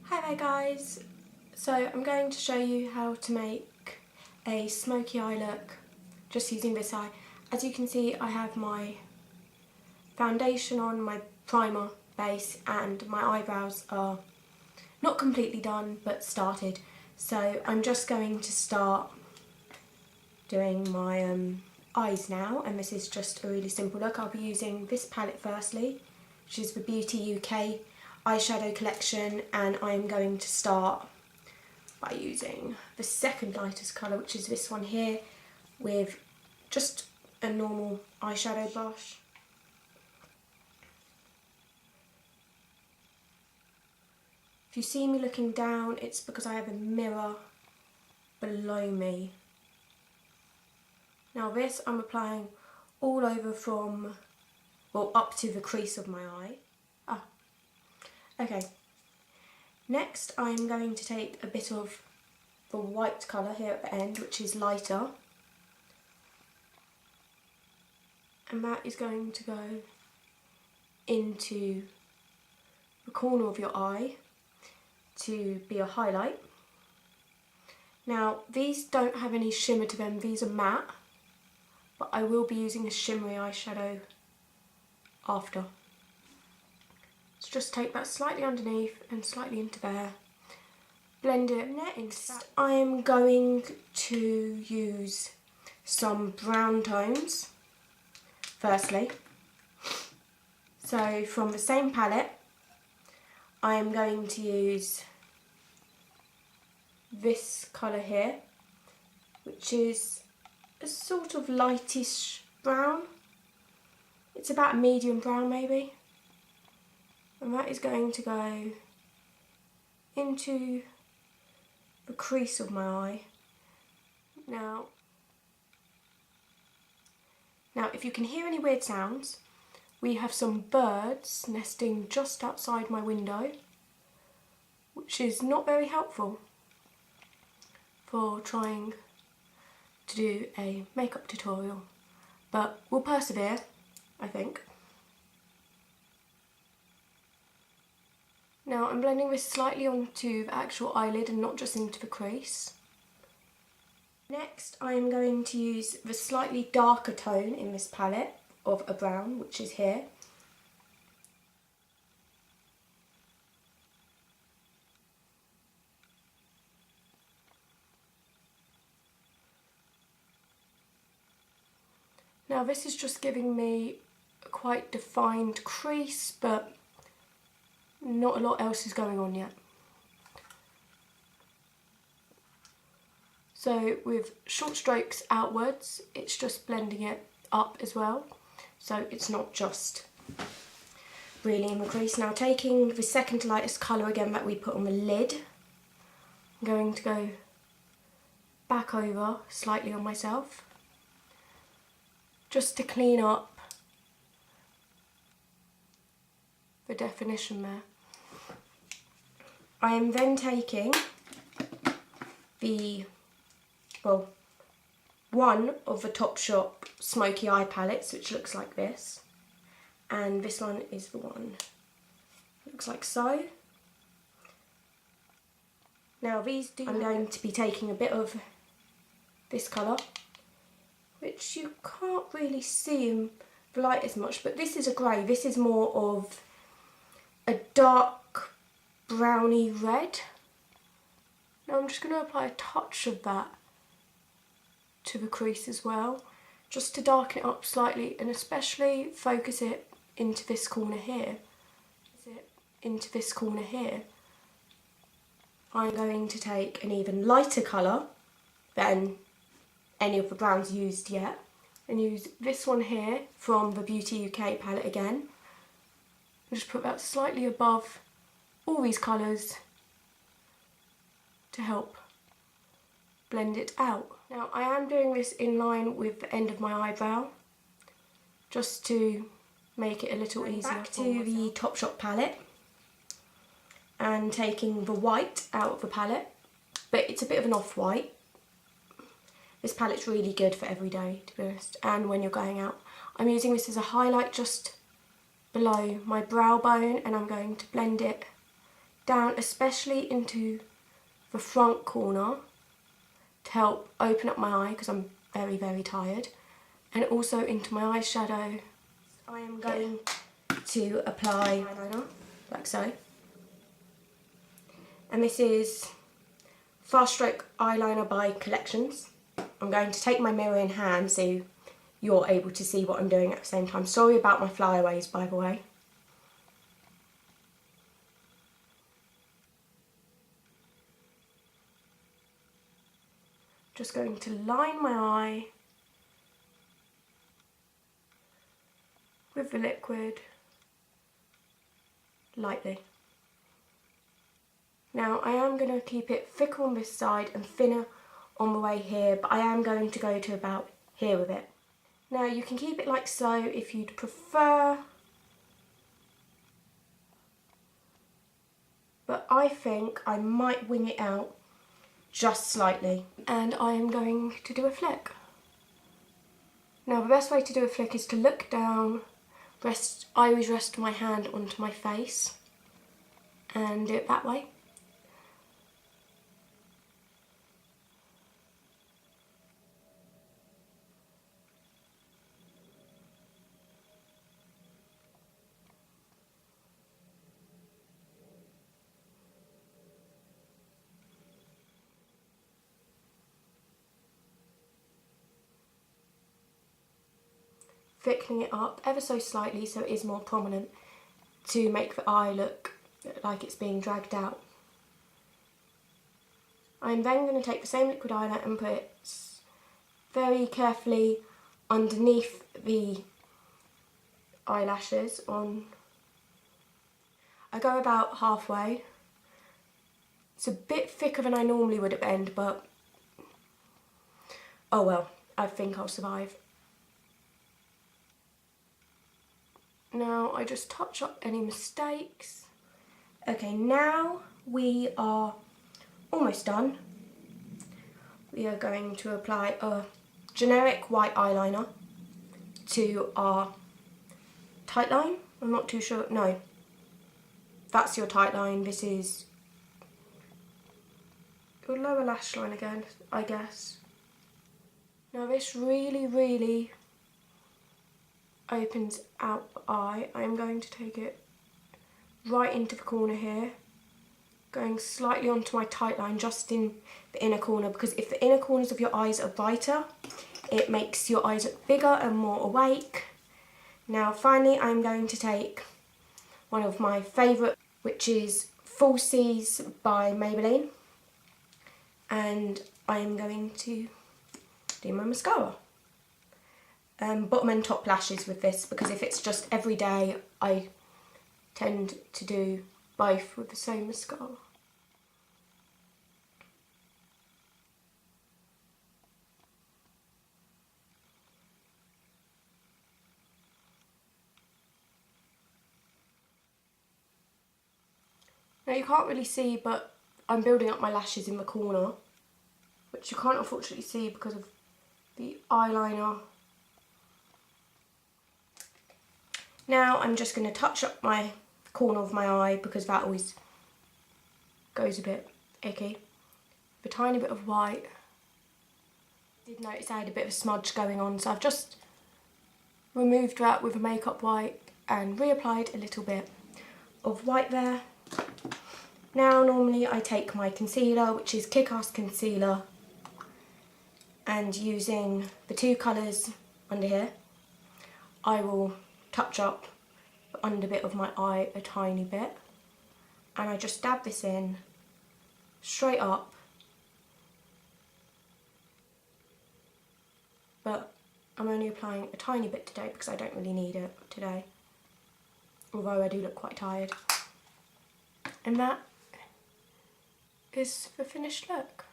Hi there guys, so I'm going to show you how to make a smoky eye look just using this eye. As you can see, I have my foundation on, my primer base, and my eyebrows are not completely done but started. So I'm just going to start doing my eyes now, and this is just a really simple look. I'll be using this palette firstly, which is the Beauty UK eyeshadow collection, and I'm going to start by using the second lightest colour, which is this one here, with just a normal eyeshadow brush. If you see me looking down, it's because I have a mirror below me. Now this I'm applying all over from, well, up to the crease of my eye. Okay, next I'm going to take a bit of the white colour here at the end, which is lighter, and that is going to go into the corner of your eye to be a highlight. Now these don't have any shimmer to them, these are matte, but I will be using a shimmery eyeshadow after. So just take that slightly underneath and slightly into there. Blend it. Next, I am going to use some brown tones, firstly. So from the same palette, I am going to use this colour here, which is a sort of lightish brown. It's about a medium brown maybe. And that is going to go into the crease of my eye. Now if you can hear any weird sounds, we have some birds nesting just outside my window, which is not very helpful for trying to do a makeup tutorial, but we'll persevere, I think. Now I'm blending this slightly onto the actual eyelid and not just into the crease. Next I am going to use the slightly darker tone in this palette of a brown, which is here. Now this is just giving me a quite defined crease, but not a lot else is going on yet. So with short strokes outwards, it's just blending it up as well, so it's not just really in the crease. Now taking the second lightest colour again that we put on the lid, I'm going to go back over slightly on myself, just to clean up the definition there. I am then taking one of the Topshop Smoky Eye palettes, which looks like this, and this one is the one. Looks like so. Now I'm going to be taking a bit of this colour, which you can't really see in the light as much, but this is a grey. This is more of a dark browny red. Now I'm just going to apply a touch of that to the crease as well, just to darken it up slightly, and especially focus it into this corner here. I'm going to take an even lighter colour than any of the browns used yet, and use this one here from the Beauty UK palette again. And just put that slightly above all these colours to help blend it out. Now I am doing this in line with the end of my eyebrow, just to make it a little easier. Back to the Topshop palette and taking the white out of the palette, but it's a bit of an off-white. This palette's really good for every day, to be honest, and when you're going out. I'm using this as a highlight just below my brow bone, and I'm going to blend it down especially into the front corner to help open up my eye because I'm very, very tired, and also into my eyeshadow. I am going to apply eyeliner like so, and this is Fast Stroke Eyeliner by Collections. I'm going to take my mirror in hand so you're able to see what I'm doing at the same time. Sorry about my flyaways, by the way. Just going to line my eye with the liquid lightly. Now I am going to keep it thicker on this side and thinner on the way here, but I am going to go to about here with it. Now you can keep it like so if you'd prefer, but I think I might wing it out just slightly, and I am going to do a flick. Now the best way to do a flick is to look down, I always rest my hand onto my face and do it that way. Thickening it up ever so slightly so it is more prominent to make the eye look like it's being dragged out. I'm then going to take the same liquid eyeliner and put it very carefully underneath the eyelashes on. I go about halfway. It's a bit thicker than I normally would at the end, but oh well, I think I'll survive. Now I just touch up any mistakes. Okay, now we are almost done. We are going to apply a generic white eyeliner to our tight line. I'm not too sure, no, that's your tight line. This is your lower lash line again, I guess. Now this really opens out the eye. I'm going to take it right into the corner here, going slightly onto my tight line just in the inner corner, because if the inner corners of your eyes are brighter, it makes your eyes look bigger and more awake. Now finally I'm going to take one of my favourite, which is Falsies by Maybelline, and I am going to do my mascara. Bottom and top lashes with this, because if it's just every day I tend to do both with the same mascara. Now you can't really see, but I'm building up my lashes in the corner, which you can't unfortunately see because of the eyeliner. Now I'm just going to touch up my corner of my eye because that always goes a bit icky. A tiny bit of white. I did notice I had a bit of a smudge going on, so I've just removed that with a makeup wipe and reapplied a little bit of white there. Now normally I take my concealer, which is Kick-Ass Concealer, and using the two colours under here, I will touch up the under bit of my eye a tiny bit, and I just dab this in straight up, but I'm only applying a tiny bit today because I don't really need it today, although I do look quite tired. And that is the finished look.